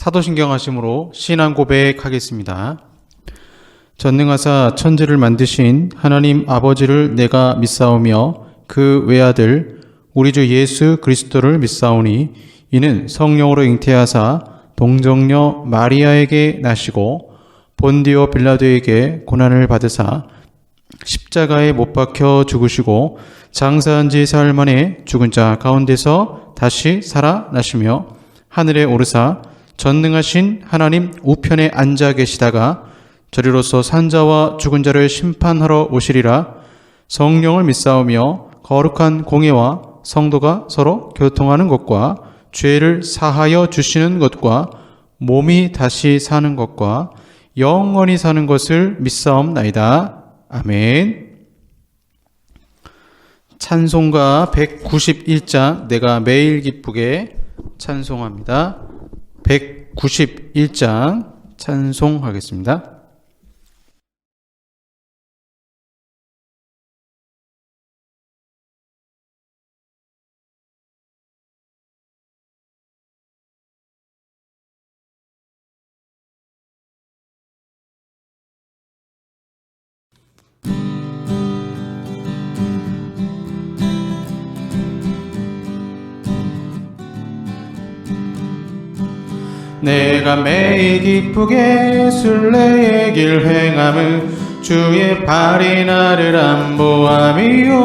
사도신경 하심으로 신앙 고백하겠습니다. 전능하사 천지를 만드신 하나님 아버지를 내가 믿사오며 그 외아들 우리 주 예수 그리스도를 믿사오니 이는 성령으로 잉태하사 동정녀 마리아에게 나시고 본디오 빌라도에게 고난을 받으사 십자가에 못 박혀 죽으시고 장사한 지 사흘 만에 죽은 자 가운데서 다시 살아나시며 하늘에 오르사 전능하신 하나님 우편에 앉아 계시다가 저리로서 산자와 죽은 자를 심판하러 오시리라. 성령을 믿사오며 거룩한 공예와 성도가 서로 교통하는 것과 죄를 사하여 주시는 것과 몸이 다시 사는 것과 영원히 사는 것을 믿사옵나이다. 아멘. 찬송가 191장 내가 매일 기쁘게 찬송합니다. 191장 찬송하겠습니다. 내가 매일 기쁘게 순례의 길 행함을 주의 발이 나를 안보함이요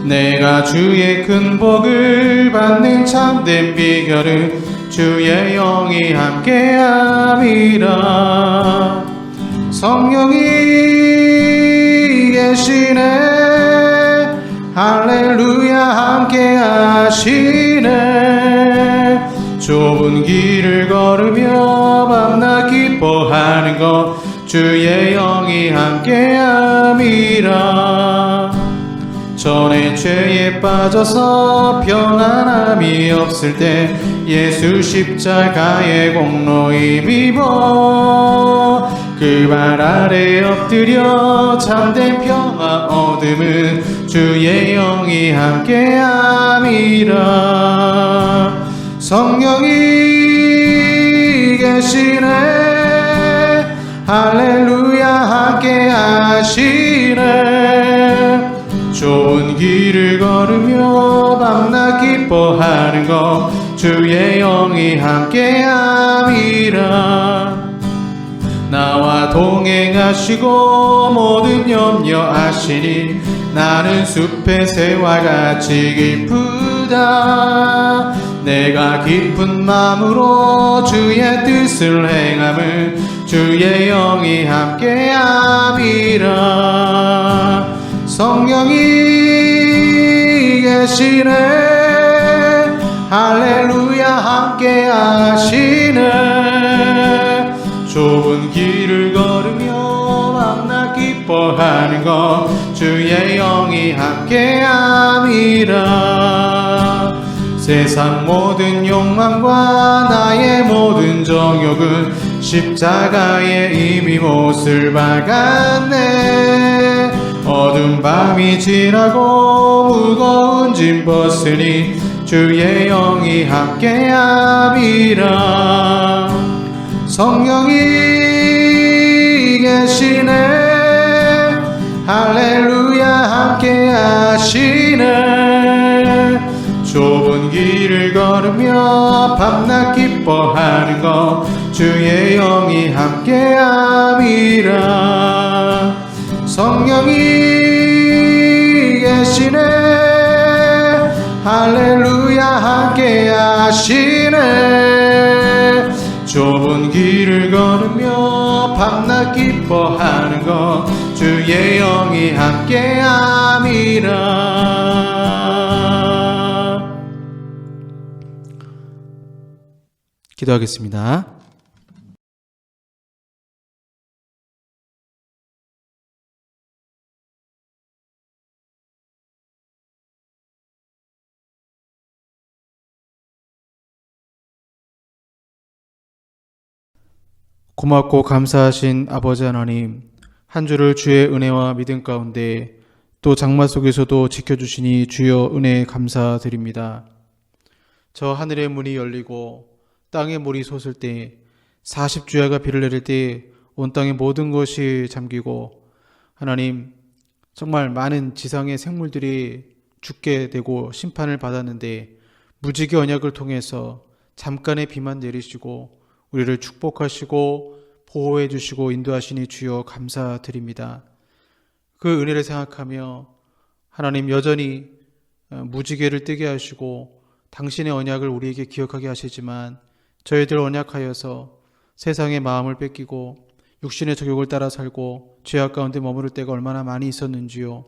내가 주의 큰 복을 받는 참된 비결은 주의 영이 함께함이라. 성령이 계시네 할렐루야 함께하시네. 좁은 길을 걸으며 밤낮 기뻐하는 것 주의 영이 함께함이라. 전에 죄에 빠져서 평안함이 없을 때 예수 십자가의 공로 힘입어 그 발 아래 엎드려 참된 평화 얻음은 주의 영이 함께함이라. 성령이 계시네 할렐루야 함께하시네. 좁은 길을 걸으며 밤낮 기뻐하는 것 주의 영이 함께함이라. 나와 동행하시고 모든 염려하시니 나는 숲의 새와 같이 기쁘다. 내가 기쁜 마음으로 주의 뜻을 행함을 주의 영이 함께함이라. 성령이 계시네 할렐루야 함께하시네. 좁은 길을 걸으며 밤낮 기뻐하는 것 주의 영이 함께함이라. 세상 모든 욕망과 나의 모든 정욕은 십자가에 이미 못을 박았네. 어두운 밤이 지나고 무거운 짐 벗으니 주의 영이 함께함이라. 성령이 계시네 할렐루야 함께하시네. 좁은 길을 걸으며 밤낮 기뻐하는 것 주의 영이 함께함이라. 성령이 계시네 할렐루야 함께하시네. 좁은 길을 걸으며 밤낮 기뻐하는 것 주의 영이 함께함이라. 기도하겠습니다. 고맙고 감사하신 아버지 하나님, 한 주를 주의 은혜와 믿음 가운데 또 장마 속에서도 지켜주시니 주여 은혜 감사드립니다. 저 하늘의 문이 열리고 땅에 물이 솟을 때 40주야가 비를 내릴 때 온 땅의 모든 것이 잠기고 하나님 정말 많은 지상의 생물들이 죽게 되고 심판을 받았는데 무지개 언약을 통해서 잠깐의 비만 내리시고 우리를 축복하시고 보호해 주시고 인도하시니 주여 감사드립니다. 그 은혜를 생각하며 하나님 여전히 무지개를 뜨게 하시고 당신의 언약을 우리에게 기억하게 하시지만 저희들 언약하여서 세상의 마음을 뺏기고 육신의 적욕을 따라 살고 죄악 가운데 머무를 때가 얼마나 많이 있었는지요.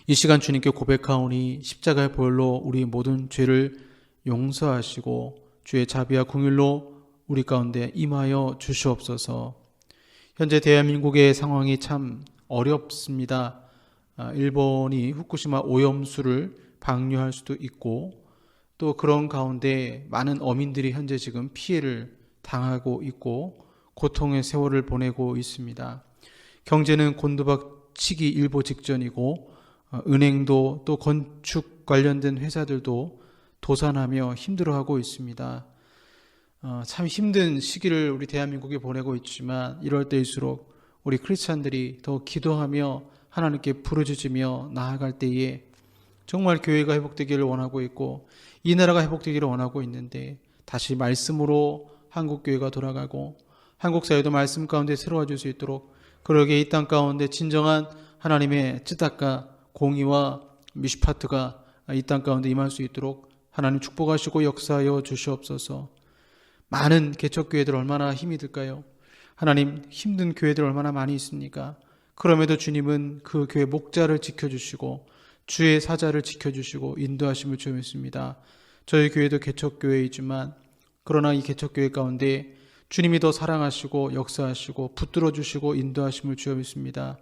이 시간 주님께 고백하오니 십자가의 보혈로 우리 모든 죄를 용서하시고 주의 자비와 긍휼로 우리 가운데 임하여 주시옵소서. 현재 대한민국의 상황이 참 어렵습니다. 일본이 후쿠시마 오염수를 방류할 수도 있고 또 그런 가운데 많은 어민들이 현재 지금 피해를 당하고 있고 고통의 세월을 보내고 있습니다. 경제는 곤두박치기 일보 직전이고 은행도 또 건축 관련된 회사들도 도산하며 힘들어하고 있습니다. 참 힘든 시기를 우리 대한민국이 보내고 있지만 이럴 때일수록 우리 크리스찬들이 더 기도하며 하나님께 부르짖으며 나아갈 때에 정말 교회가 회복되기를 원하고 있고 이 나라가 회복되기를 원하고 있는데 다시 말씀으로 한국교회가 돌아가고 한국 사회도 말씀 가운데 새로워질 수 있도록 그러게 이 땅 가운데 진정한 하나님의 쯔다가 공의와 미슈파트가 이 땅 가운데 임할 수 있도록 하나님 축복하시고 역사하여 주시옵소서. 많은 개척교회들 얼마나 힘이 들까요? 하나님 힘든 교회들 얼마나 많이 있습니까? 그럼에도 주님은 그 교회 목자를 지켜주시고 주의 사자를 지켜주시고 인도하심을 주여 믿습니다. 저희 교회도 개척교회이지만 그러나 이 개척교회 가운데 주님이 더 사랑하시고 역사하시고 붙들어 주시고 인도하심을 주여 믿습니다.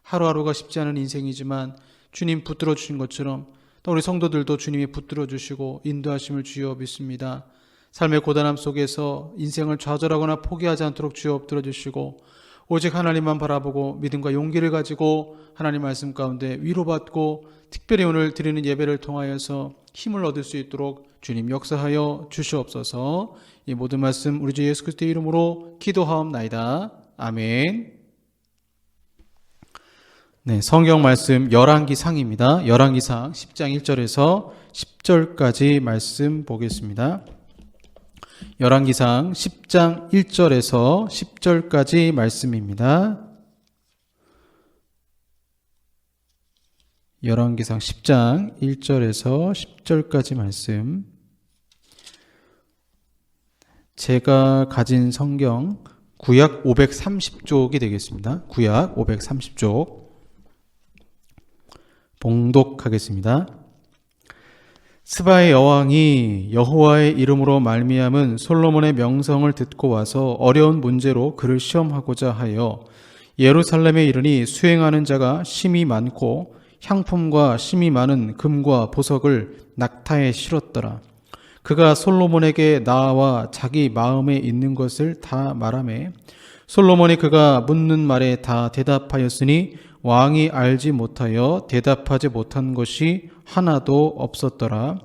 하루하루가 쉽지 않은 인생이지만 주님 붙들어 주신 것처럼 또 우리 성도들도 주님이 붙들어 주시고 인도하심을 주여 믿습니다. 삶의 고단함 속에서 인생을 좌절하거나 포기하지 않도록 주여 엎드려 주시고 오직 하나님만 바라보고 믿음과 용기를 가지고 하나님 말씀 가운데 위로받고 특별히 오늘 드리는 예배를 통하여서 힘을 얻을 수 있도록 주님 역사하여 주시옵소서. 이 모든 말씀 우리 주 예수 그리스도의 이름으로 기도하옵나이다. 아멘. 네, 성경 말씀 열왕기상입니다. 열왕기상 10장 1절에서 10절까지 말씀 보겠습니다. 열왕기상 10장 1절에서 10절까지 말씀입니다. 열왕기상 10장 1절에서 10절까지 말씀. 제가 가진 성경 구약 530쪽이 되겠습니다. 구약 530쪽 봉독하겠습니다. 스바의 여왕이 여호와의 이름으로 말미암은 솔로몬의 명성을 듣고 와서 어려운 문제로 그를 시험하고자 하여 예루살렘에 이르니 수행하는 자가 심히 많고 향품과 심히 많은 금과 보석을 낙타에 실었더라. 그가 솔로몬에게 나와 자기 마음에 있는 것을 다 말하매 솔로몬이 그가 묻는 말에 다 대답하였으니 왕이 알지 못하여 대답하지 못한 것이 하나도 없었더라.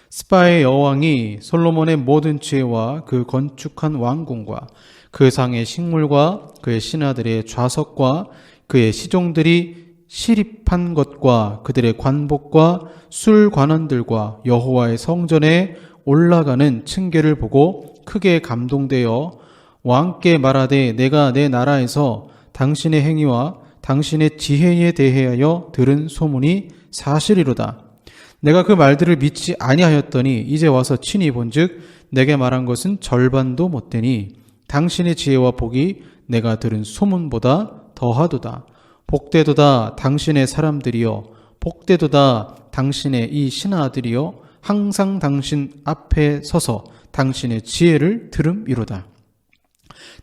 스바의 여왕이 솔로몬의 모든 지혜와 그 건축한 왕궁과 그 상의 식물과 그의 신하들의 좌석과 그의 시종들이 시립한 것과 그들의 관복과 술관원들과 여호와의 성전에 올라가는 층계를 보고 크게 감동되어 왕께 말하되 내가 내 나라에서 당신의 행위와 당신의 지혜에 대하여 들은 소문이 사실이로다. 내가 그 말들을 믿지 아니하였더니 이제 와서 친히 본즉 내게 말한 것은 절반도 못되니 당신의 지혜와 복이 내가 들은 소문보다 더하도다. 복되도다 당신의 사람들이여, 복되도다 당신의 이 신하들이여, 항상 당신 앞에 서서 당신의 지혜를 들음이로다.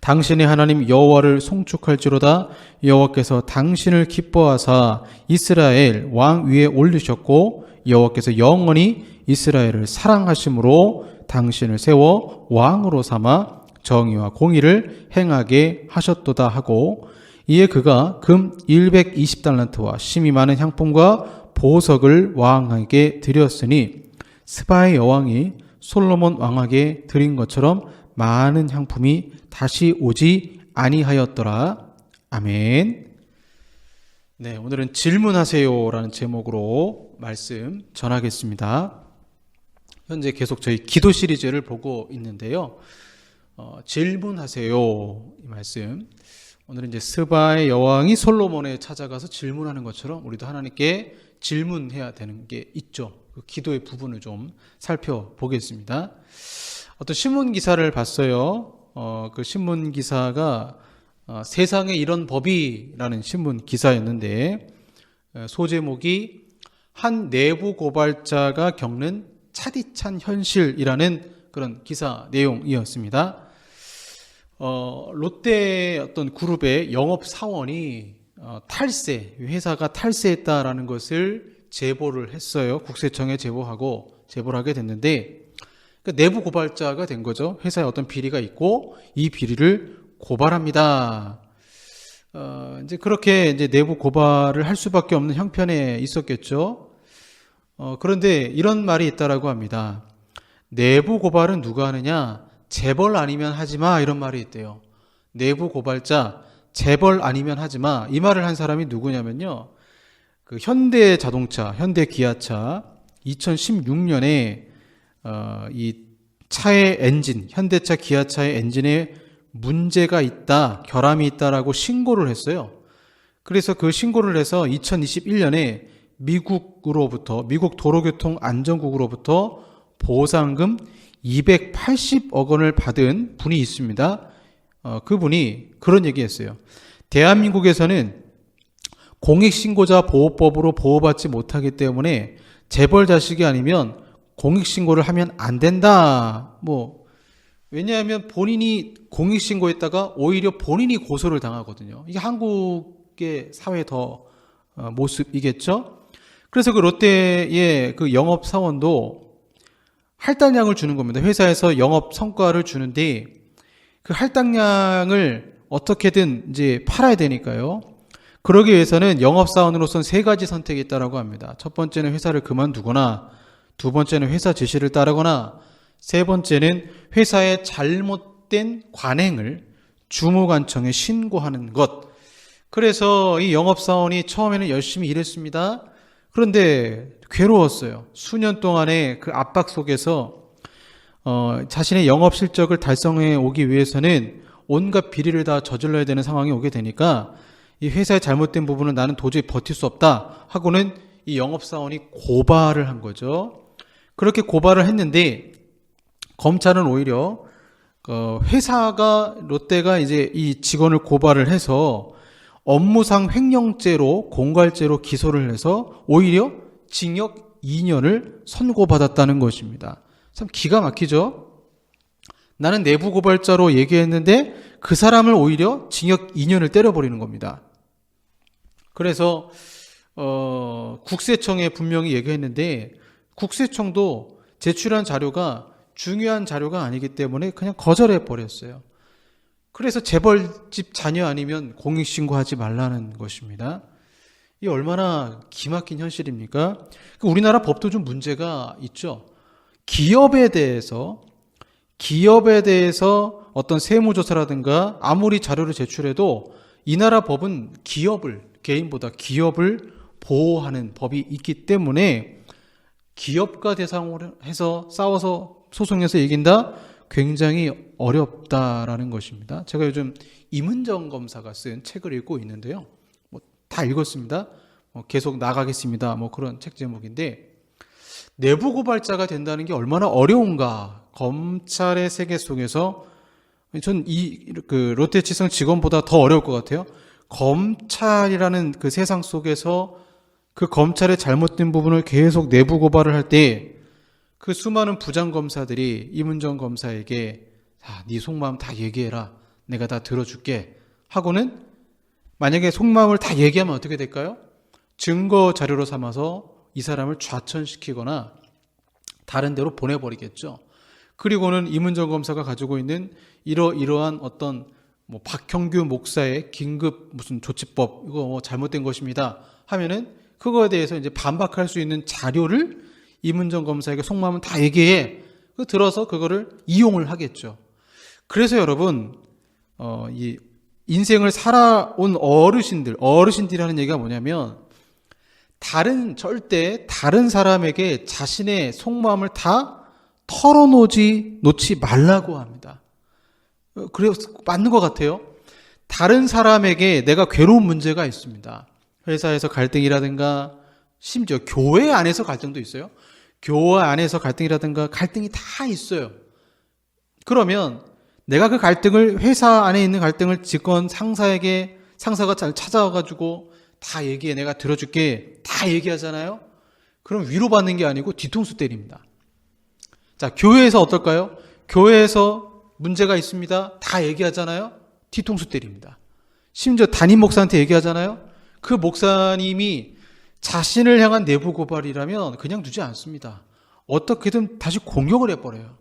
당신의 하나님 여호와를 송축할지로다. 여호와께서 당신을 기뻐하사 이스라엘 왕 위에 올리셨고 여호와께서 영원히 이스라엘을 사랑하심으로 당신을 세워 왕으로 삼아 정의와 공의를 행하게 하셨도다 하고, 이에 그가 금 120달란트와 심히 많은 향품과 보석을 왕에게 드렸으니 스바의 여왕이 솔로몬 왕에게 드린 것처럼 많은 향품이 다시 오지 아니하였더라. 아멘. 네, 오늘은 질문하세요라는 제목으로 말씀 전하겠습니다. 현재 계속 저희 기도 시리즈를 보고 있는데요. 질문하세요, 이 말씀. 오늘은 이제 스바의 여왕이 솔로몬에 찾아가서 질문하는 것처럼 우리도 하나님께 질문해야 되는 게 있죠. 그 기도의 부분을 좀 살펴보겠습니다. 어떤 신문 기사를 봤어요. 그 신문 기사가 세상에 이런 법이라는 신문 기사였는데, 소제목이 한 내부 고발자가 겪는 차디찬 현실이라는 그런 기사 내용이었습니다. 롯데 어떤 그룹의 영업 사원이 탈세, 회사가 탈세했다라는 것을 제보를 했어요. 국세청에 제보를 하게 됐는데, 그러니까 내부 고발자가 된 거죠. 회사에 어떤 비리가 있고 이 비리를 고발합니다. 이제 그렇게 이제 내부 고발을 할 수밖에 없는 형편에 있었겠죠. 그런데 이런 말이 있다라고 합니다. 내부 고발은 누가 하느냐? 재벌 아니면 하지 마, 이런 말이 있대요. 내부 고발자, 재벌 아니면 하지 마. 이 말을 한 사람이 누구냐면요. 그 현대자동차, 현대기아차 2016년에 이 차의 엔진, 현대차 기아차의 엔진에 문제가 있다, 결함이 있다라고 신고를 했어요. 그래서 그 신고를 해서 2021년에 미국 도로교통안전국으로부터 보상금 280억 원을 받은 분이 있습니다. 그분이 그런 얘기했어요. 대한민국에서는 공익신고자 보호법으로 보호받지 못하기 때문에 재벌 자식이 아니면 공익신고를 하면 안 된다. 왜냐하면 본인이 공익신고했다가 오히려 본인이 고소를 당하거든요. 이게 한국의 사회의 더 모습이겠죠? 그래서 그 롯데의 그 영업사원도 할당량을 주는 겁니다. 회사에서 영업 성과를 주는데 그 할당량을 어떻게든 이제 팔아야 되니까요. 그러기 위해서는 영업사원으로서는 3가지 선택이 있다고 합니다. 첫 번째는 회사를 그만두거나, 두 번째는 회사 지시를 따르거나, 세 번째는 회사의 잘못된 관행을 주무관청에 신고하는 것. 그래서 이 영업사원이 처음에는 열심히 일했습니다. 그런데 괴로웠어요. 수년 동안의 그 압박 속에서 자신의 영업 실적을 달성해 오기 위해서는 온갖 비리를 다 저질러야 되는 상황이 오게 되니까 이 회사의 잘못된 부분은 나는 도저히 버틸 수 없다 하고는 이 영업사원이 고발을 한 거죠. 그렇게 고발을 했는데 검찰은 오히려 롯데가 이제 이 직원을 고발을 해서 업무상 횡령죄로 공갈죄로 기소를 해서 오히려 징역 2년을 선고받았다는 것입니다. 참 기가 막히죠? 나는 내부 고발자로 얘기했는데 그 사람을 오히려 징역 2년을 때려버리는 겁니다. 그래서 국세청에 분명히 얘기했는데 국세청도 제출한 자료가 중요한 자료가 아니기 때문에 그냥 거절해 버렸어요. 그래서 재벌집 자녀 아니면 공익신고하지 말라는 것입니다. 이게 얼마나 기막힌 현실입니까? 우리나라 법도 좀 문제가 있죠. 기업에 대해서 어떤 세무조사라든가 아무리 자료를 제출해도 이 나라 법은 개인보다 기업을 보호하는 법이 있기 때문에 기업가 대상으로 해서 싸워서 소송에서 이긴다? 굉장히 어렵다라는 것입니다. 제가 요즘 임은정 검사가 쓴 책을 읽고 있는데요. 다 읽었습니다. 계속 나가겠습니다. 그런 책 제목인데, 내부 고발자가 된다는 게 얼마나 어려운가. 검찰의 세계 속에서 전 롯데치성 직원보다 더 어려울 것 같아요. 검찰이라는 그 세상 속에서 그 검찰의 잘못된 부분을 계속 내부 고발을 할 때 그 수많은 부장검사들이 임은정 검사에게 네 속마음 다 얘기해라. 내가 다 들어줄게. 하고는 만약에 속마음을 다 얘기하면 어떻게 될까요? 증거 자료로 삼아서 이 사람을 좌천시키거나 다른 데로 보내버리겠죠. 그리고는 임은정 검사가 가지고 있는 이러한 어떤 박형규 목사의 긴급 무슨 조치법 이거 잘못된 것입니다 하면은 그거에 대해서 이제 반박할 수 있는 자료를 임은정 검사에게 속마음은 다 얘기해. 들어서 그거를 이용을 하겠죠. 그래서 여러분, 이 인생을 살아온 어르신들이 하는 얘기가 뭐냐면, 절대 다른 사람에게 자신의 속마음을 다 놓지 말라고 합니다. 그래서 맞는 것 같아요. 다른 사람에게 내가 괴로운 문제가 있습니다. 회사에서 갈등이라든가, 심지어 교회 안에서 갈등도 있어요. 교회 안에서 갈등이라든가 갈등이 다 있어요. 그러면 내가 그 갈등을, 회사 안에 있는 갈등을 직원 상사가 잘 찾아와가지고 다 얘기해, 내가 들어줄게, 다 얘기하잖아요. 그럼 위로받는 게 아니고 뒤통수 때립니다. 자, 교회에서 어떨까요? 교회에서 문제가 있습니다. 다 얘기하잖아요. 뒤통수 때립니다. 심지어 담임 목사한테 얘기하잖아요. 그 목사님이 자신을 향한 내부 고발이라면 그냥 두지 않습니다. 어떻게든 다시 공격을 해버려요.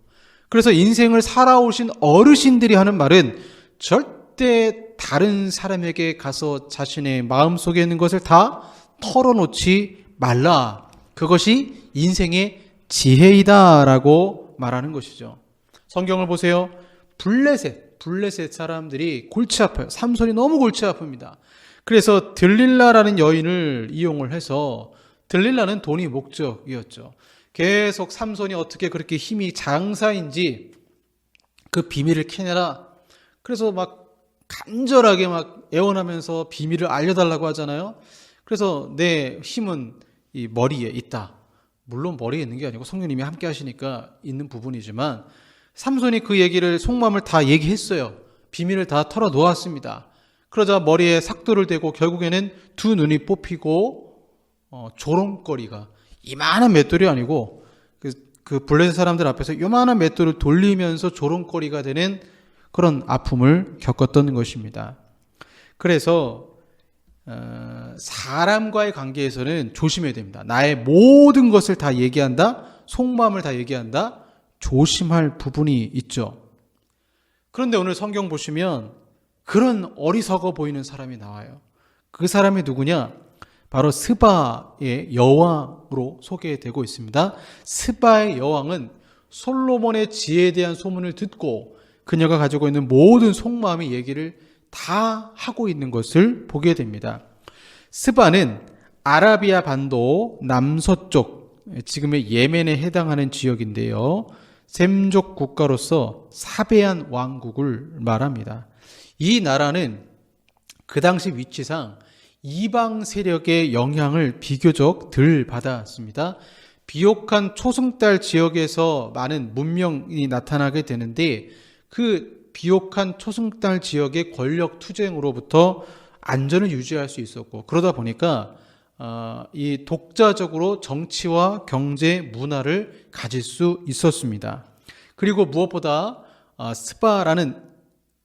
그래서 인생을 살아오신 어르신들이 하는 말은 절대 다른 사람에게 가서 자신의 마음속에 있는 것을 다 털어놓지 말라. 그것이 인생의 지혜이다라고 말하는 것이죠. 성경을 보세요. 블레셋 사람들이 골치 아파요. 삼손이 너무 골치 아픕니다. 그래서 들릴라라는 여인을 이용을 해서, 들릴라는 돈이 목적이었죠. 계속 삼손이 어떻게 그렇게 힘이 장사인지 그 비밀을 캐내라. 그래서 막 간절하게 막 애원하면서 비밀을 알려달라고 하잖아요. 그래서 내 힘은 이 머리에 있다. 물론 머리에 있는 게 아니고 성령님이 함께 하시니까 있는 부분이지만, 삼손이 그 얘기를, 속마음을 다 얘기했어요. 비밀을 다 털어놓았습니다. 그러자 머리에 삭도를 대고 결국에는 두 눈이 뽑히고 조롱거리가, 이만한 맷돌이 아니고 그 블레셋 사람들 앞에서 요만한 맷돌을 돌리면서 조롱거리가 되는 그런 아픔을 겪었던 것입니다. 그래서 사람과의 관계에서는 조심해야 됩니다. 나의 모든 것을 다 얘기한다, 속마음을 다 얘기한다, 조심할 부분이 있죠. 그런데 오늘 성경 보시면 그런 어리석어 보이는 사람이 나와요. 그 사람이 누구냐? 바로 스바의 여왕으로 소개되고 있습니다. 스바의 여왕은 솔로몬의 지혜에 대한 소문을 듣고 그녀가 가지고 있는 모든 속마음의 얘기를 다 하고 있는 것을 보게 됩니다. 스바는 아라비아 반도 남서쪽, 지금의 예멘에 해당하는 지역인데요. 셈족 국가로서 사베안 왕국을 말합니다. 이 나라는 그 당시 위치상 이방 세력의 영향을 비교적 덜 받았습니다. 비옥한 초승달 지역에서 많은 문명이 나타나게 되는데, 그 비옥한 초승달 지역의 권력 투쟁으로부터 안전을 유지할 수 있었고, 그러다 보니까 이 독자적으로 정치와 경제, 문화를 가질 수 있었습니다. 그리고 무엇보다 스바라는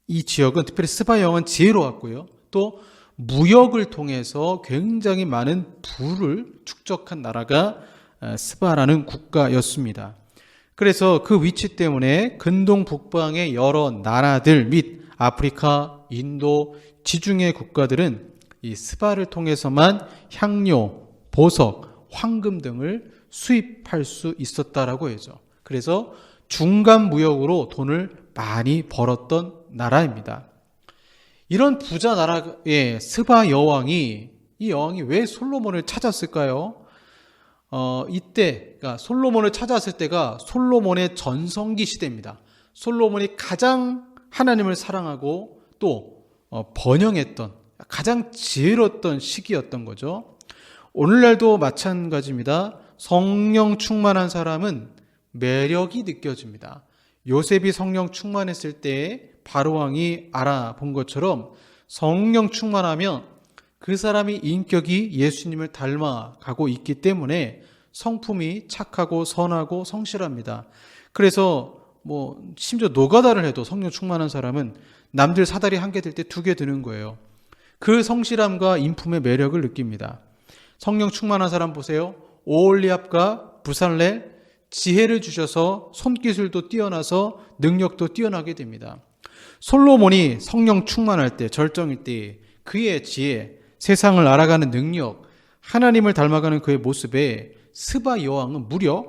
이 지역은, 특별히 스바 여왕은 지혜로웠고요. 또 무역을 통해서 굉장히 많은 부를 축적한 나라가 스바라는 국가였습니다. 그래서 그 위치 때문에 근동 북방의 여러 나라들 및 아프리카, 인도, 지중해 국가들은 이 스바를 통해서만 향료, 보석, 황금 등을 수입할 수 있었다라고 해죠. 그래서 중간 무역으로 돈을 많이 벌었던 나라입니다. 이런 부자 나라의 스바 여왕이, 이 여왕이 왜 솔로몬을 찾았을까요? 그러니까 솔로몬을 찾았을 때가 솔로몬의 전성기 시대입니다. 솔로몬이 가장 하나님을 사랑하고 또 번영했던, 가장 지혜로웠던 시기였던 거죠. 오늘날도 마찬가지입니다. 성령 충만한 사람은 매력이 느껴집니다. 요셉이 성령 충만했을 때 바로왕이 알아본 것처럼, 성령 충만하면 그 사람이 인격이 예수님을 닮아가고 있기 때문에 성품이 착하고 선하고 성실합니다. 그래서 심지어 노가다를 해도 성령 충만한 사람은 남들 사다리 한 개 들 때 두 개 드는 거예요. 그 성실함과 인품의 매력을 느낍니다. 성령 충만한 사람 보세요. 오홀리압과 부살렐, 지혜를 주셔서 손기술도 뛰어나서 능력도 뛰어나게 됩니다. 솔로몬이 성령 충만할 때, 절정일 때 그의 지혜, 세상을 알아가는 능력, 하나님을 닮아가는 그의 모습에 스바 여왕은 무려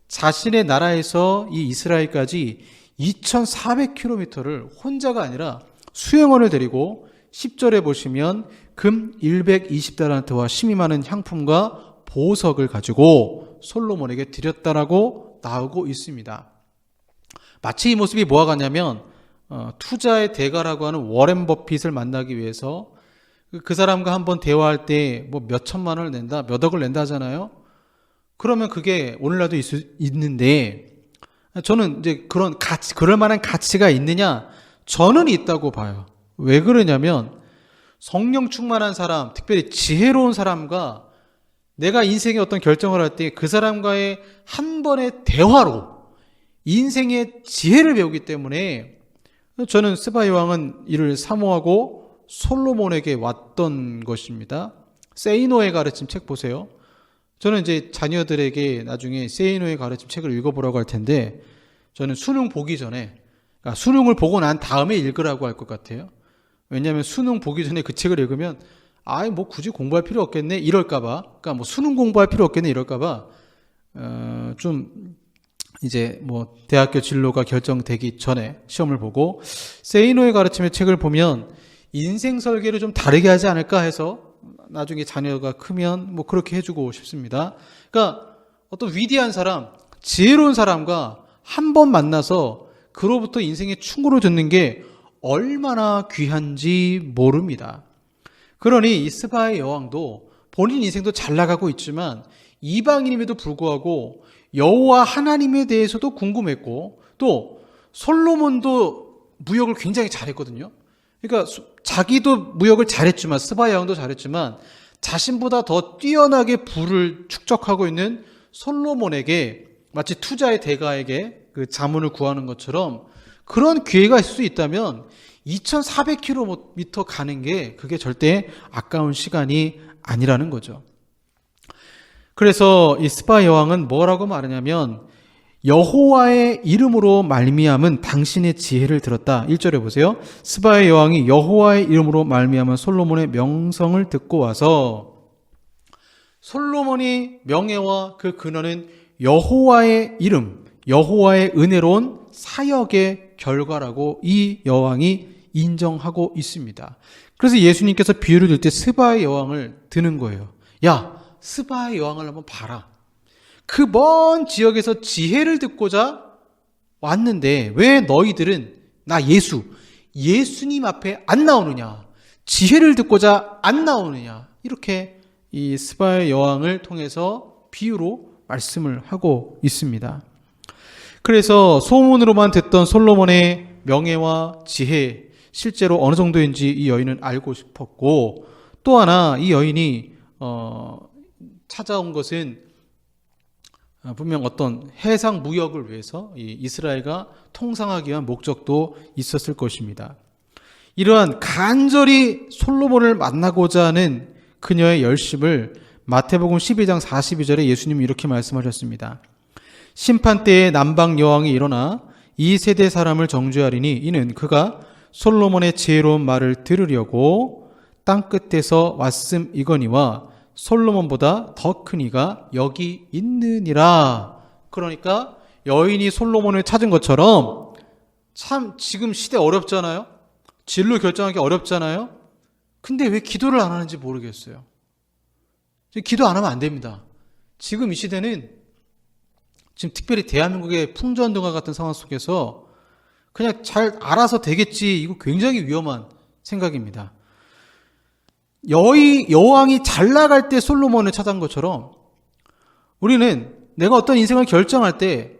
자신의 나라에서 이 이스라엘까지 2400km를 혼자가 아니라 수행원을 데리고 10절에 보시면 금 120달란트와 심이 많은 향품과 보석을 가지고 솔로몬에게 드렸다라고 나오고 있습니다. 마치 이 모습이 뭐와 같냐면 투자의 대가라고 하는 워렌 버핏을 만나기 위해서 그 사람과 한번 대화할 때 뭐 몇 천만 원을 낸다, 몇 억을 낸다 하잖아요. 그러면 그게 오늘날도 있는데 저는 이제 그런 가치, 그럴 만한 가치가 있느냐? 저는 있다고 봐요. 왜 그러냐면 성령 충만한 사람, 특별히 지혜로운 사람과 내가 인생의 어떤 결정을 할 때 그 사람과의 한 번의 대화로 인생의 지혜를 배우기 때문에 저는 스바야 왕은 이를 사모하고 솔로몬에게 왔던 것입니다. 세이노의 가르침 책 보세요. 저는 이제 자녀들에게 나중에 세이노의 가르침 책을 읽어보라고 할 텐데 저는 수능 보기 전에, 그러니까 수능을 보고 난 다음에 읽으라고 할 것 같아요. 왜냐하면 수능 보기 전에 그 책을 읽으면 뭐 굳이 공부할 필요 없겠네 이럴까봐, 그러니까 뭐 수능 공부할 필요 없겠네 이럴까봐 좀 이제 뭐 대학교 진로가 결정되기 전에 시험을 보고 세이노의 가르침의 책을 보면 인생 설계를 좀 다르게 하지 않을까 해서 나중에 자녀가 크면 뭐 그렇게 해주고 싶습니다. 그러니까 어떤 위대한 사람, 지혜로운 사람과 한 번 만나서 그로부터 인생의 충고를 듣는 게 얼마나 귀한지 모릅니다. 그러니 이 스바야 여왕도 본인 인생도 잘 나가고 있지만 이방인임에도 불구하고 여호와 하나님에 대해서도 궁금했고 또 솔로몬도 무역을 굉장히 잘했거든요. 그러니까 자기도 무역을 잘했지만 스바야 여왕도 잘했지만 자신보다 더 뛰어나게 부를 축적하고 있는 솔로몬에게 마치 투자의 대가에게 그 자문을 구하는 것처럼 그런 기회가 있을 수 있다면 2400km 가는 게 그게 절대 아까운 시간이 아니라는 거죠. 그래서 이 스바야 여왕은 뭐라고 말하냐면 여호와의 이름으로 말미암은 당신의 지혜를 들었다. 1절에 보세요. 스바야 여왕이 여호와의 이름으로 말미암은 솔로몬의 명성을 듣고 와서 솔로몬이 명예와 그 근원은 여호와의 이름, 여호와의 은혜로운 사역의 결과라고 이 여왕이 인정하고 있습니다. 그래서 예수님께서 비유를 들 때 스바야 여왕을 드는 거예요. 야, 스바야 여왕을 한번 봐라. 그 먼 지역에서 지혜를 듣고자 왔는데 왜 너희들은 나 예수님 앞에 안 나오느냐? 지혜를 듣고자 안 나오느냐? 이렇게 이 스바야 여왕을 통해서 비유로 말씀을 하고 있습니다. 그래서 소문으로만 듣던 솔로몬의 명예와 지혜, 실제로 어느 정도인지 이 여인은 알고 싶었고 또 하나 이 여인이 찾아온 것은 분명 어떤 해상 무역을 위해서 이스라엘과 통상하기 위한 목적도 있었을 것입니다. 이러한 간절히 솔로몬을 만나고자 하는 그녀의 열심을 마태복음 12장 42절에 예수님이 이렇게 말씀하셨습니다. 심판때에 남방 여왕이 일어나 이 세대 사람을 정죄하리니 이는 그가 솔로몬의 지혜로운 말을 들으려고 땅끝에서 왔음이거니와 솔로몬보다 더 큰 이가 여기 있느니라. 그러니까 여인이 솔로몬을 찾은 것처럼 참 지금 시대 어렵잖아요. 진로 결정하기 어렵잖아요. 근데 왜 기도를 안 하는지 모르겠어요. 기도 안 하면 안 됩니다. 지금 이 시대는 지금 특별히 대한민국의 풍전등화 같은 상황 속에서 그냥 잘 알아서 되겠지, 이거 굉장히 위험한 생각입니다. 여왕이 잘 나갈 때 솔로몬을 찾은 것처럼 우리는 내가 어떤 인생을 결정할 때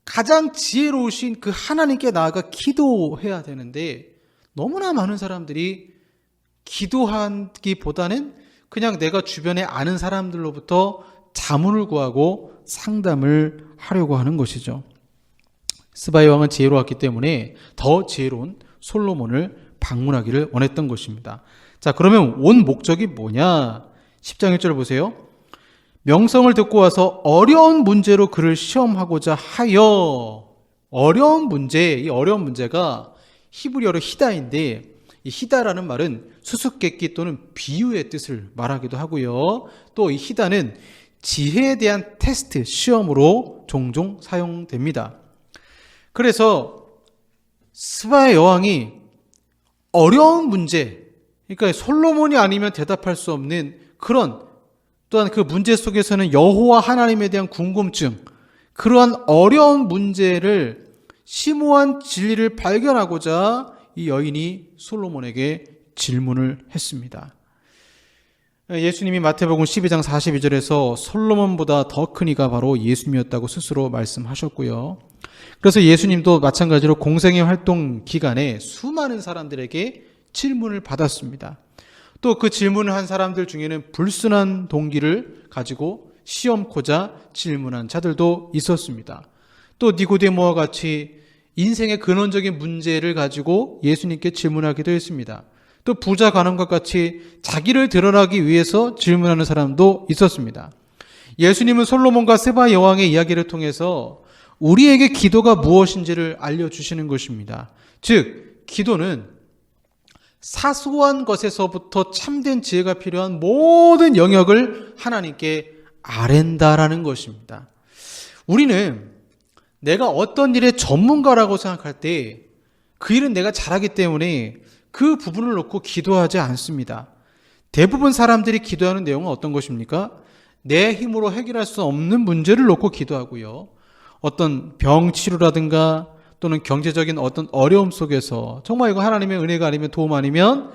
가장 지혜로우신 그 하나님께 나아가 기도해야 되는데 너무나 많은 사람들이 기도하기보다는 그냥 내가 주변에 아는 사람들로부터 자문을 구하고 상담을 하려고 하는 것이죠. 스바야 왕은 지혜로웠기 때문에 더 지혜로운 솔로몬을 방문하기를 원했던 것입니다. 자, 그러면 온 목적이 뭐냐? 10장 1절 보세요. 명성을 듣고 와서 어려운 문제로 그를 시험하고자 하여. 어려운 문제, 이 어려운 문제가 히브리어로 히다인데 이 히다라는 말은 수수께끼 또는 비유의 뜻을 말하기도 하고요. 또 이 히다는 지혜에 대한 테스트, 시험으로 종종 사용됩니다. 그래서 스바의 여왕이 어려운 문제, 그러니까 솔로몬이 아니면 대답할 수 없는 그런, 또한 그 문제 속에서는 여호와 하나님에 대한 궁금증, 그러한 어려운 문제를 심오한 진리를 발견하고자 이 여인이 솔로몬에게 질문을 했습니다. 예수님이 마태복음 12장 42절에서 솔로몬보다 더 큰 이가 바로 예수님이었다고 스스로 말씀하셨고요. 그래서 예수님도 마찬가지로 공생의 활동 기간에 수많은 사람들에게 질문을 받았습니다. 또 그 질문을 한 사람들 중에는 불순한 동기를 가지고 시험코자 질문한 자들도 있었습니다. 또 니고데모와 같이 인생의 근원적인 문제를 가지고 예수님께 질문하기도 했습니다. 또 부자 간원과 같이 자기를 드러나기 위해서 질문하는 사람도 있었습니다. 예수님은 솔로몬과 스바 여왕의 이야기를 통해서 우리에게 기도가 무엇인지를 알려주시는 것입니다. 즉, 기도는 사소한 것에서부터 참된 지혜가 필요한 모든 영역을 하나님께 아랜다라는 것입니다. 우리는 내가 어떤 일의 전문가라고 생각할 때 그 일은 내가 잘하기 때문에 그 부분을 놓고 기도하지 않습니다. 대부분 사람들이 기도하는 내용은 어떤 것입니까? 내 힘으로 해결할 수 없는 문제를 놓고 기도하고요. 어떤 병 치료라든가 또는 경제적인 어떤 어려움 속에서 정말 이거 하나님의 은혜가 아니면 도움 아니면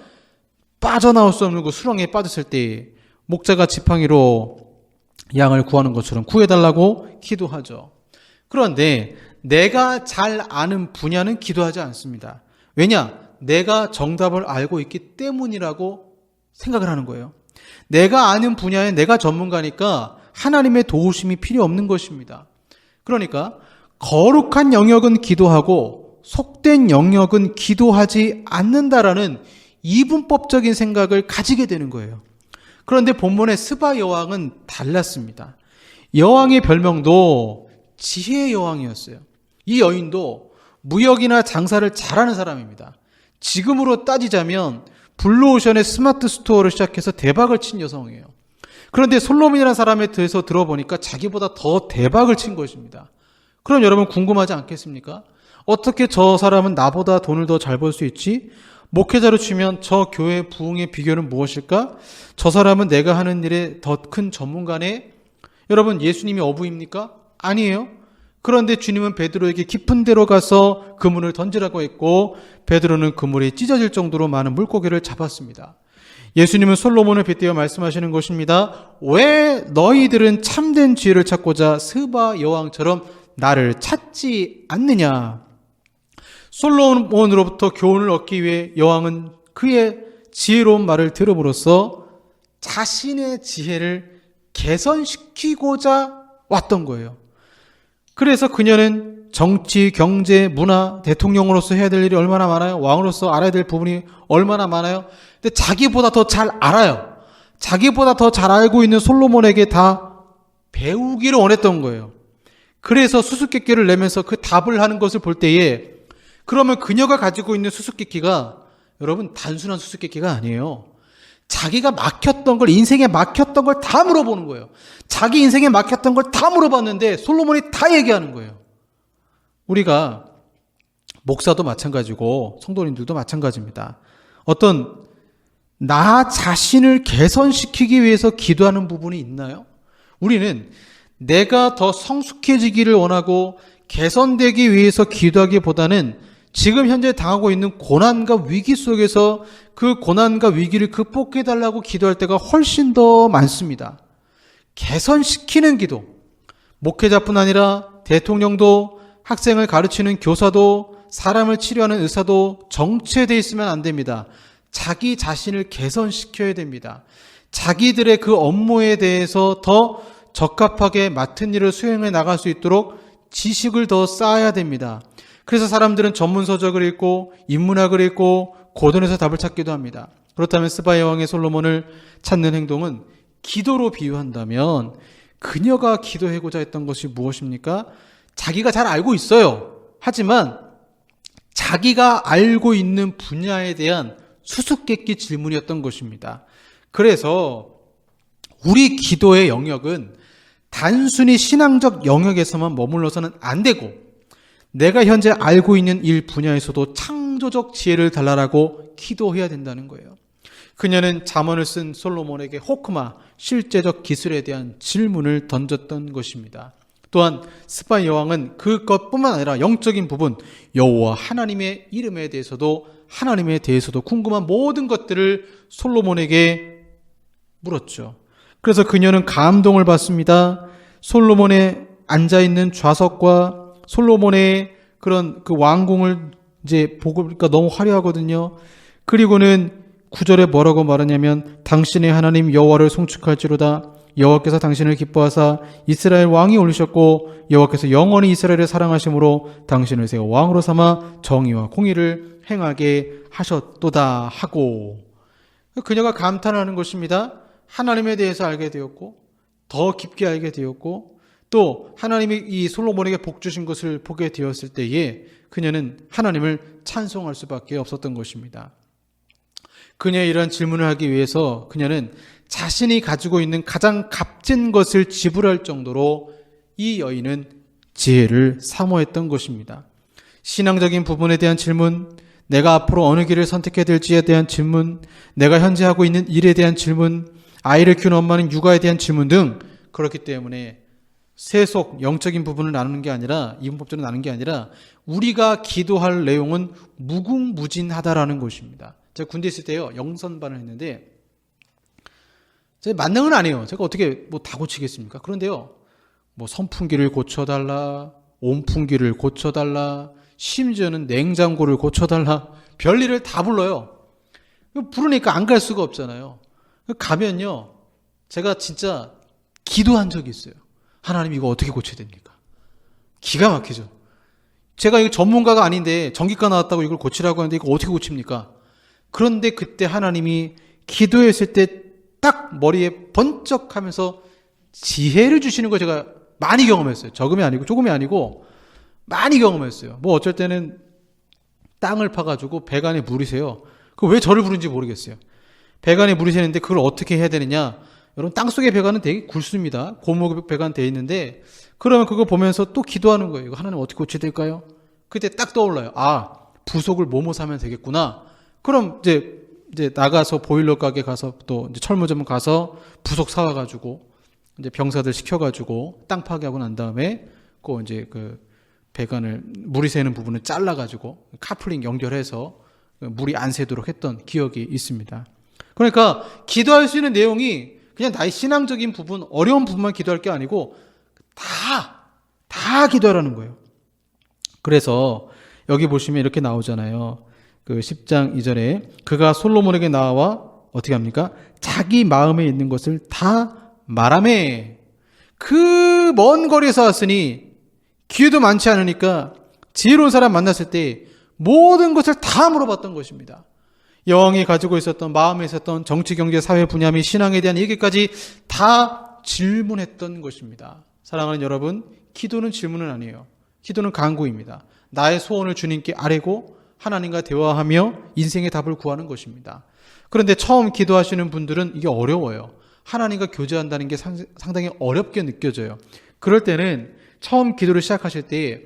빠져나올 수 없는 그 수렁에 빠졌을 때 목자가 지팡이로 양을 구하는 것처럼 구해달라고 기도하죠. 그런데 내가 잘 아는 분야는 기도하지 않습니다. 왜냐? 내가 정답을 알고 있기 때문이라고 생각을 하는 거예요. 내가 아는 분야에 내가 전문가니까 하나님의 도우심이 필요 없는 것입니다. 그러니까 거룩한 영역은 기도하고 속된 영역은 기도하지 않는다라는 이분법적인 생각을 가지게 되는 거예요. 그런데 본문의 스바 여왕은 달랐습니다. 여왕의 별명도 지혜의 여왕이었어요. 이 여인도 무역이나 장사를 잘하는 사람입니다. 지금으로 따지자면 블루오션의 스마트 스토어를 시작해서 대박을 친 여성이에요. 그런데 솔로몬이라는 사람에 대해서 들어보니까 자기보다 더 대박을 친 것입니다. 그럼 여러분 궁금하지 않겠습니까? 어떻게 저 사람은 나보다 돈을 더 잘 벌 수 있지? 목회자로 치면 저 교회 부흥의 비결은 무엇일까? 저 사람은 내가 하는 일에 더 큰 전문가네? 여러분, 예수님이 어부입니까? 아니에요. 그런데 주님은 베드로에게 깊은 데로 가서 그물을 던지라고 했고 베드로는 그물이 찢어질 정도로 많은 물고기를 잡았습니다. 예수님은 솔로몬을 빗대어 말씀하시는 것입니다. 왜 너희들은 참된 지혜를 찾고자 스바 여왕처럼 나를 찾지 않느냐? 솔로몬으로부터 교훈을 얻기 위해 여왕은 그의 지혜로운 말을 들음으로써 자신의 지혜를 개선시키고자 왔던 거예요. 그래서 그녀는 정치, 경제, 문화, 대통령으로서 해야 될 일이 얼마나 많아요? 왕으로서 알아야 될 부분이 얼마나 많아요? 근데 자기보다 더 잘 알아요. 자기보다 더 잘 알고 있는 솔로몬에게 다 배우기를 원했던 거예요. 그래서 수수께끼를 내면서 그 답을 하는 것을 볼 때에 그러면 그녀가 가지고 있는 수수께끼가 여러분 단순한 수수께끼가 아니에요. 자기가 막혔던 걸, 인생에 막혔던 걸 다 물어보는 거예요. 자기 인생에 막혔던 걸 다 물어봤는데 솔로몬이 다 얘기하는 거예요. 우리가 목사도 마찬가지고 성도님들도 마찬가지입니다. 어떤 나 자신을 개선시키기 위해서 기도하는 부분이 있나요? 우리는 내가 더 성숙해지기를 원하고 개선되기 위해서 기도하기보다는 지금 현재 당하고 있는 고난과 위기 속에서 그 고난과 위기를 극복해달라고 기도할 때가 훨씬 더 많습니다. 개선시키는 기도. 목회자뿐 아니라 대통령도, 학생을 가르치는 교사도, 사람을 치료하는 의사도 정체되어 있으면 안 됩니다. 자기 자신을 개선시켜야 됩니다. 자기들의 그 업무에 대해서 더 적합하게 맡은 일을 수행해 나갈 수 있도록 지식을 더 쌓아야 됩니다. 그래서 사람들은 전문서적을 읽고 인문학을 읽고 고전에서 답을 찾기도 합니다. 그렇다면 스바 여왕의 솔로몬을 찾는 행동은 기도로 비유한다면 그녀가 기도하고자 했던 것이 무엇입니까? 자기가 잘 알고 있어요. 하지만 자기가 알고 있는 분야에 대한 수수께끼 질문이었던 것입니다. 그래서 우리 기도의 영역은 단순히 신앙적 영역에서만 머물러서는 안 되고 내가 현재 알고 있는 일 분야에서도 창조적 지혜를 달라라고 기도해야 된다는 거예요. 그녀는 잠언을 쓴 솔로몬에게 호크마, 실제적 기술에 대한 질문을 던졌던 것입니다. 또한 스바 여왕은 그것뿐만 아니라 영적인 부분, 여호와 하나님의 이름에 대해서도 하나님에 대해서도 궁금한 모든 것들을 솔로몬에게 물었죠. 그래서 그녀는 감동을 받습니다. 솔로몬의 앉아있는 좌석과 솔로몬의 그런 그 왕궁을 이제 보고 보니까 너무 화려하거든요. 그리고는 9절에 뭐라고 말하냐면 당신의 하나님 여호와를 송축할지로다. 여호와께서 당신을 기뻐하사 이스라엘 왕이 올리셨고 여호와께서 영원히 이스라엘을 사랑하심으로 당신을 세워 왕으로 삼아 정의와 공의를 행하게 하셨도다 하고, 그녀가 감탄하는 것입니다. 하나님에 대해서 알게 되었고 더 깊게 알게 되었고 또 하나님이 이 솔로몬에게 복 주신 것을 보게 되었을 때에 그녀는 하나님을 찬송할 수밖에 없었던 것입니다. 그녀의 이러한 질문을 하기 위해서 그녀는 자신이 가지고 있는 가장 값진 것을 지불할 정도로 이 여인은 지혜를 사모했던 것입니다. 신앙적인 부분에 대한 질문, 내가 앞으로 어느 길을 선택해야 될지에 대한 질문, 내가 현재 하고 있는 일에 대한 질문, 아이를 키우는 엄마는 육아에 대한 질문 등, 그렇기 때문에 세속 영적인 부분을 나누는 게 아니라, 이분법적으로 나누는 게 아니라 우리가 기도할 내용은 무궁무진하다라는 것입니다. 제가 군대 있을 때요 영선반을 했는데 제가 만능은 안 해요. 제가 어떻게 뭐 다 고치겠습니까? 그런데요 뭐 선풍기를 고쳐달라, 온풍기를 고쳐달라, 심지어는 냉장고를 고쳐달라, 별일을 다 불러요. 부르니까 안 갈 수가 없잖아요. 가면요 제가 진짜 기도한 적이 있어요. 하나님 이거 어떻게 고쳐야 됩니까? 기가 막히죠. 제가 이거 전문가가 아닌데 전기과 나왔다고 이걸 고치라고 하는데 이거 어떻게 고칩니까? 그런데 그때 하나님이 기도했을 때 딱 머리에 번쩍하면서 지혜를 주시는 거 제가 많이 경험했어요. 조금이 아니고 많이 경험했어요. 뭐 어쩔 때는 땅을 파가지고 배관에 물이 새요. 그 왜 저를 부른지 모르겠어요. 배관에 물이 새는데 그걸 어떻게 해야 되느냐? 여러분 땅속의 배관은 되게 굵습니다. 고무 배관 돼 있는데 그러면 그거 보면서 또 기도하는 거예요. 이거 하나님 어떻게 고쳐야 될까요? 그때 딱 떠올라요. 아, 부속을 뭐뭐 사면 되겠구나. 그럼 이제 나가서 보일러 가게 가서 또 이제 철무점 가서 부속 사와가지고 이제 병사들 시켜가지고 땅 파괴하고 난 다음에 그 이제 그 배관을 물이 새는 부분을 잘라가지고 카플링 연결해서 물이 안 새도록 했던 기억이 있습니다. 그러니까 기도할 수 있는 내용이 그냥 나의 신앙적인 부분, 어려운 부분만 기도할 게 아니고 다 기도하라는 거예요. 그래서 여기 보시면 이렇게 나오잖아요. 그 10장 2절에 그가 솔로몬에게 나와 어떻게 합니까? 자기 마음에 있는 것을 다 말하매. 그 먼 거리에서 왔으니 기회도 많지 않으니까 지혜로운 사람 만났을 때 모든 것을 다 물어봤던 것입니다. 여왕이 가지고 있었던 마음에 있었던 정치, 경제, 사회 분야 및 신앙에 대한 얘기까지 다 질문했던 것입니다. 사랑하는 여러분, 기도는 질문은 아니에요. 기도는 간구입니다. 나의 소원을 주님께 아뢰고 하나님과 대화하며 인생의 답을 구하는 것입니다. 그런데 처음 기도하시는 분들은 이게 어려워요. 하나님과 교제한다는 게 상당히 어렵게 느껴져요. 그럴 때는 처음 기도를 시작하실 때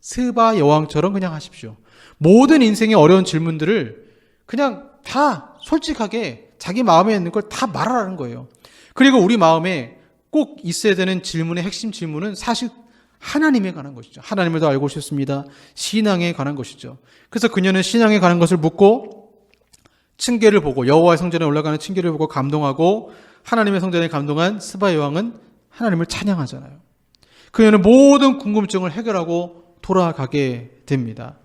스바 여왕처럼 그냥 하십시오. 모든 인생의 어려운 질문들을 그냥 다 솔직하게 자기 마음에 있는 걸 다 말하라는 거예요. 그리고 우리 마음에 꼭 있어야 되는 질문의 핵심 질문은 사실 하나님에 관한 것이죠. 하나님을 더 알고 싶습니다. 신앙에 관한 것이죠. 그래서 그녀는 신앙에 관한 것을 묻고 층계를 보고 여호와의 성전에 올라가는 층계를 보고 감동하고 하나님의 성전에 감동한 스바 여왕은 하나님을 찬양하잖아요. 그녀는 모든 궁금증을 해결하고 돌아가게 됩니다.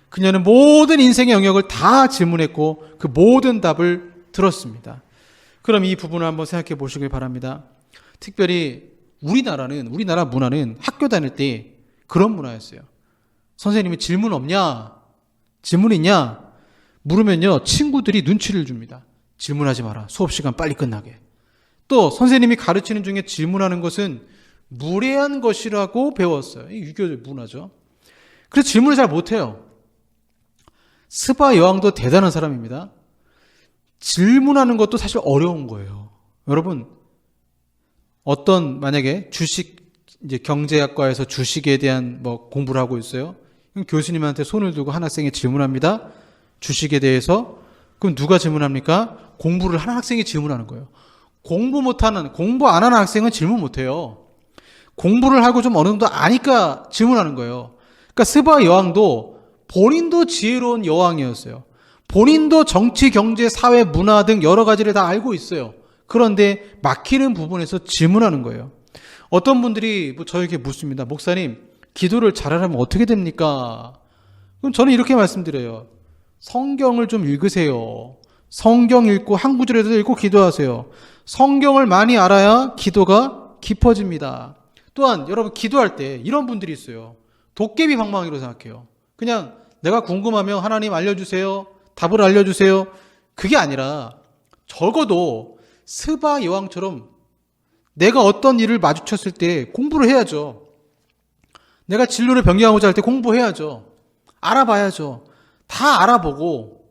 그녀는 모든 인생의 영역을 다 질문했고 그 모든 답을 들었습니다. 그럼 이 부분을 한번 생각해 보시길 바랍니다. 특별히 우리나라 문화는 학교 다닐 때 그런 문화였어요. 선생님이 질문 없냐? 질문 있냐? 물으면요 친구들이 눈치를 줍니다. 질문하지 마라. 수업 시간 빨리 끝나게. 또 선생님이 가르치는 중에 질문하는 것은 무례한 것이라고 배웠어요. 이 유교 문화죠. 그래서 질문을 잘 못해요. 스바 여왕도 대단한 사람입니다. 질문하는 것도 사실 어려운 거예요. 여러분, 어떤 만약에 주식 이제 경제학과에서 주식에 대한 뭐 공부를 하고 있어요. 그럼 교수님한테 손을 들고 한 학생이 질문합니다. 주식에 대해서. 그럼 누가 질문합니까? 공부를 하는 학생이 질문하는 거예요. 공부 안 하는 학생은 질문 못 해요. 공부를 하고 좀 어느 정도 아니까 질문하는 거예요. 그러니까 스바 여왕도 본인도 지혜로운 여왕이었어요. 본인도 정치, 경제, 사회, 문화 등 여러 가지를 다 알고 있어요. 그런데 막히는 부분에서 질문하는 거예요. 어떤 분들이 저에게 묻습니다. 목사님, 기도를 잘하려면 어떻게 됩니까? 그럼 저는 이렇게 말씀드려요. 성경을 좀 읽으세요. 성경 읽고 한 구절이라도 읽고 기도하세요. 성경을 많이 알아야 기도가 깊어집니다. 또한 여러분 기도할 때 이런 분들이 있어요. 도깨비 방망이로 생각해요. 그냥 내가 궁금하면 하나님 알려주세요. 답을 알려주세요. 그게 아니라 적어도 스바 여왕처럼 내가 어떤 일을 마주쳤을 때 공부를 해야죠. 내가 진로를 변경하고자 할 때 공부해야죠. 알아봐야죠. 다 알아보고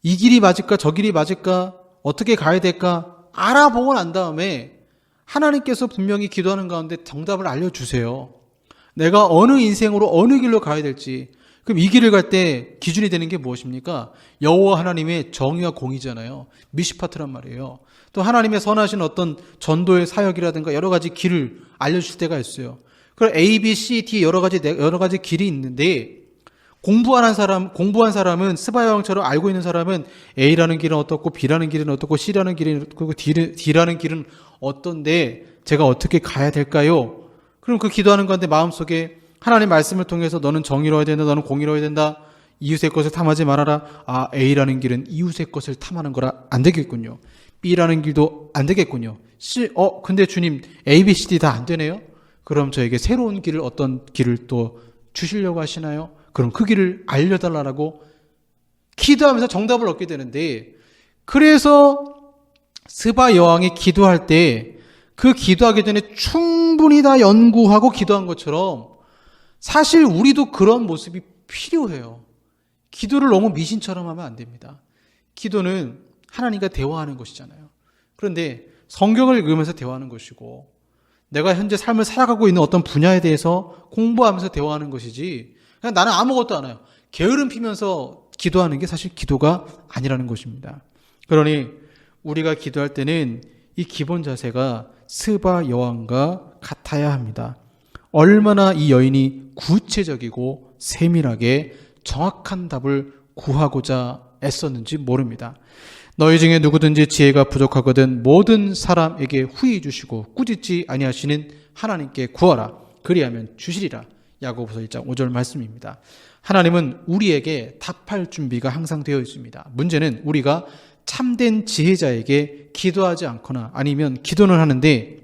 이 길이 맞을까 저 길이 맞을까 어떻게 가야 될까 알아보고 난 다음에 하나님께서 분명히 기도하는 가운데 정답을 알려주세요. 내가 어느 인생으로 어느 길로 가야 될지. 그럼 이 길을 갈 때 기준이 되는 게 무엇입니까? 여호와 하나님의 정의와 공의잖아요. 미시파트란 말이에요. 또 하나님의 선하신 어떤 전도의 사역이라든가 여러 가지 길을 알려줄 때가 있어요. 그럼 A, B, C, D 여러 가지 길이 있는데 공부한 사람은 스바 여왕처럼 알고 있는 사람은 A라는 길은 어떻고 B라는 길은 어떻고 C라는 길은 어떻고 D라는 길은 어떤데 제가 어떻게 가야 될까요? 그럼 그 기도하는 건데 마음속에 하나님의 말씀을 통해서 너는 정의로워야 된다. 너는 공의로워야 된다. 이웃의 것을 탐하지 말아라. 아, A라는 길은 이웃의 것을 탐하는 거라 안 되겠군요. B라는 길도 안 되겠군요. 근데 주님 A, B, C, D 다 안 되네요? 그럼 저에게 새로운 길을 어떤 길을 또 주시려고 하시나요? 그럼 그 길을 알려달라고 기도하면서 정답을 얻게 되는데 그래서 스바 여왕이 기도할 때 그 기도하기 전에 충분히 다 연구하고 기도한 것처럼 사실 우리도 그런 모습이 필요해요. 기도를 너무 미신처럼 하면 안 됩니다. 기도는 하나님과 대화하는 것이잖아요. 그런데 성경을 읽으면서 대화하는 것이고 내가 현재 삶을 살아가고 있는 어떤 분야에 대해서 공부하면서 대화하는 것이지 그냥 나는 아무것도 안 해요. 게으름 피면서 기도하는 게 사실 기도가 아니라는 것입니다. 그러니 우리가 기도할 때는 이 기본 자세가 스바 여왕과 같아야 합니다. 얼마나 이 여인이 구체적이고 세밀하게 정확한 답을 구하고자 애썼는지 모릅니다. 너희 중에 누구든지 지혜가 부족하거든 모든 사람에게 후히 주시고 꾸짖지 아니하시는 하나님께 구하라. 그리하면 주시리라. 야고보서 1장 5절 말씀입니다. 하나님은 우리에게 답할 준비가 항상 되어 있습니다. 문제는 우리가 참된 지혜자에게 기도하지 않거나 아니면 기도는 하는데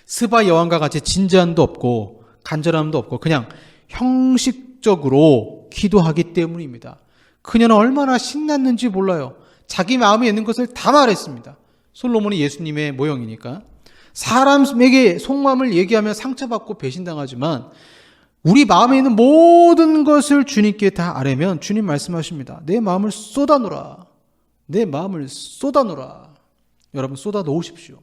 스바 여왕과 같이 진지함도 없고 간절함도 없고 그냥 형식적으로 기도하기 때문입니다. 그녀는 얼마나 신났는지 몰라요. 자기 마음에 있는 것을 다 말했습니다. 솔로몬이 예수님의 모형이니까. 사람에게 속마음을 얘기하면 상처받고 배신당하지만 우리 마음에 있는 모든 것을 주님께 다 아뢰면 주님 말씀하십니다. 내 마음을 쏟아놓으라. 내 마음을 쏟아놓으라. 여러분 쏟아 놓으십시오.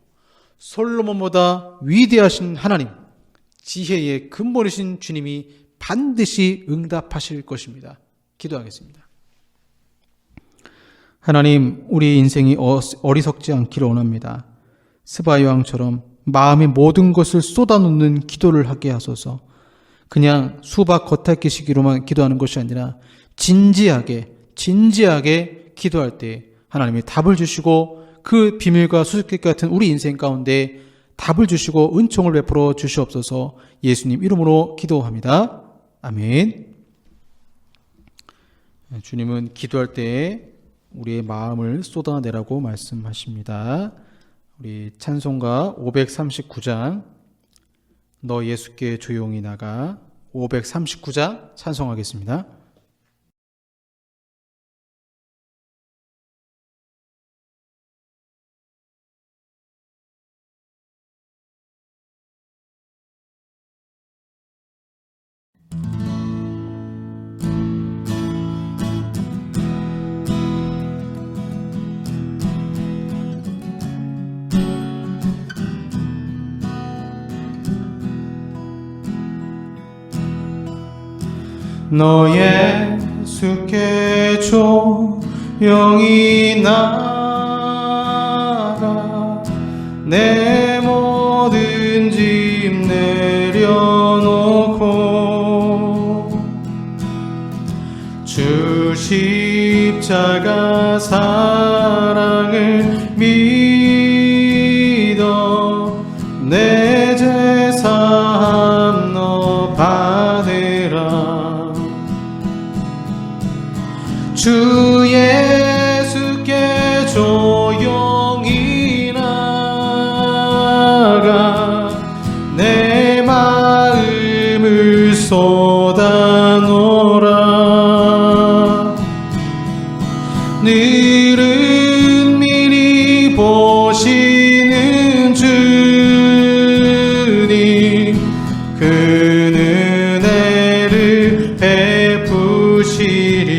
솔로몬보다 위대하신 하나님, 지혜의 근본이신 주님이 반드시 응답하실 것입니다. 기도하겠습니다. 하나님, 우리 인생이 어리석지 않기를 원합니다. 스바 여왕처럼 마음의 모든 것을 쏟아놓는 기도를 하게 하소서. 그냥 수박 겉핥기식으로만 기도하는 것이 아니라 진지하게 기도할 때 하나님이 답을 주시고 그 비밀과 수수께끼 같은 우리 인생 가운데 답을 주시고 은총을 베풀어 주시옵소서. 예수님 이름으로 기도합니다. 아멘. 주님은 기도할 때 우리의 마음을 쏟아내라고 말씀하십니다. 우리 찬송가 539장 너 예수께 조용히 나가 539장 찬송하겠습니다. 너 예수께 조용히 나가 내 모든 짐 내려놓고 주 십자가 사랑을 믿어 내 죄사함 너 받으라. 주 예수께 조용히 나가 내 마음을 쏟아놓으라. 늘은 미리 보시는 주님 그 은혜를 베푸시리.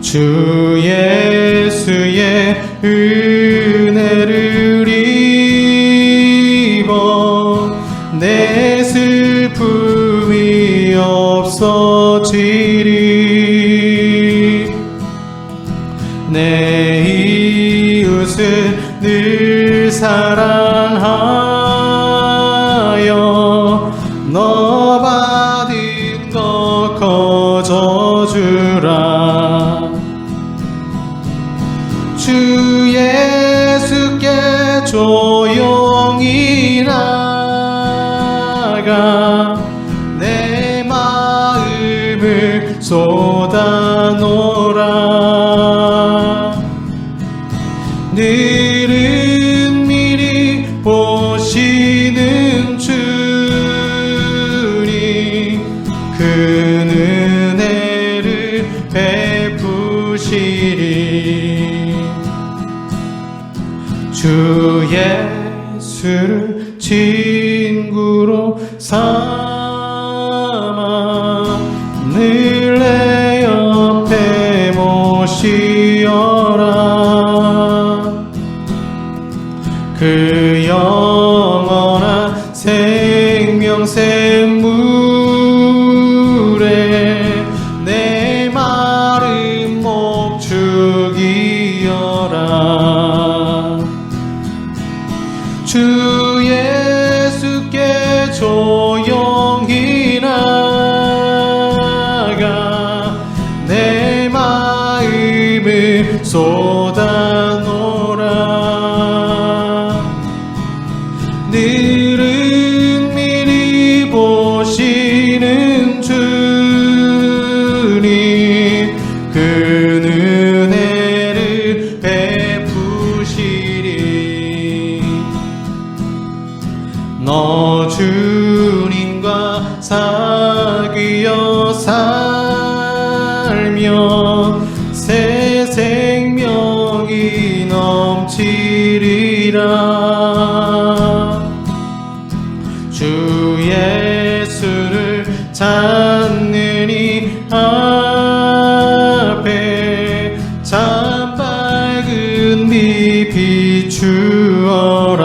주 예수의 은혜를 입어 내 슬픔이 없어지리. 내 이웃을 늘 사랑하여 너 받은 것 거저주라. 주 예수께 조용히 나가 내 마음을 쏟아놓으라. 늘은 미리 보시는 주님 그 은혜를 베푸시리. 주 예수를 친구로 삼아 늘 내 옆에 모시어라. 그 영원한 생명 샘물에 내 마른 목 죽이어라. 주 예수께 조용히 나가 내 마음을 쏟아놓으라. 늘은 미리 보시는 주님 그 은혜를 베푸시리. 너 주님과 사귀어 살며 새 생명이 넘치리라. 주 예수를 찾는 이 앞에 참 밝은 빛 비추어라.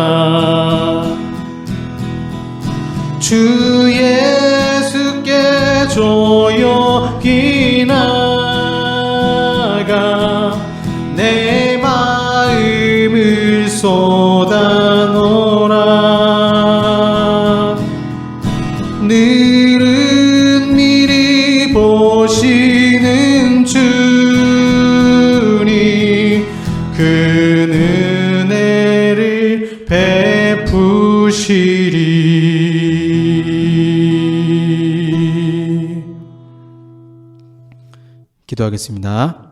주 예수께 조용히 나가 내 마음을 쏟아놓으라. 늘은 미리 보시는 주님 그 은혜를 베푸시리. 기도하겠습니다.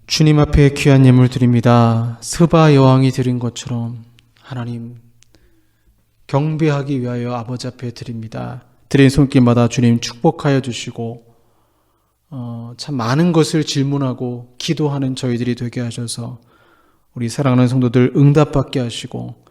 주님 앞에 귀한 예물 드립니다. 스바 여왕이 드린 것처럼 하나님 경배하기 위하여 아버지 앞에 드립니다. 드린 손길마다 주님 축복하여 주시고 참 많은 것을 질문하고 기도하는 저희들이 되게 하셔서 우리 사랑하는 성도들 응답받게 하시고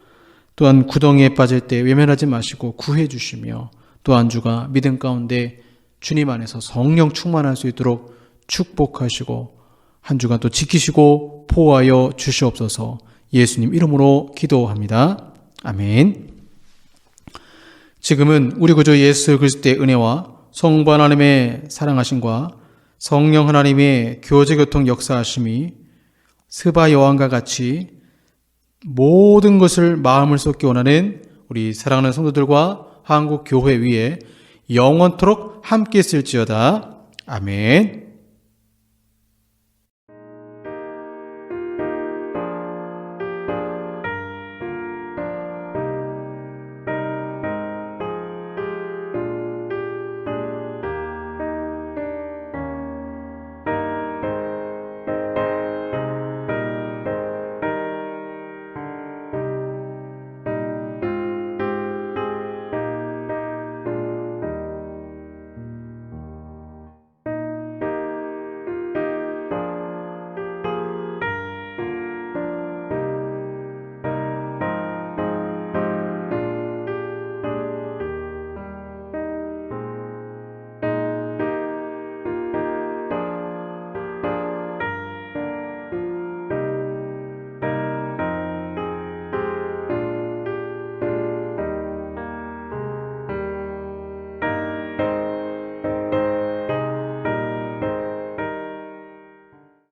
또한 구덩이에 빠질 때 외면하지 마시고 구해 주시며 또 한 주가 믿음 가운데 주님 안에서 성령 충만할 수 있도록 축복하시고 한 주간 또 지키시고 보호하여 주시옵소서. 예수님 이름으로 기도합니다. 아멘. 지금은 우리 구주 예수 그리스도의 은혜와 성부 하나님의 사랑하심과 성령 하나님의 교제교통 역사하심이 스바 여왕과 같이 모든 것을 마음을 쏟기 원하는 우리 사랑하는 성도들과 한국 교회 위에 영원토록 함께 있을지어다. 아멘.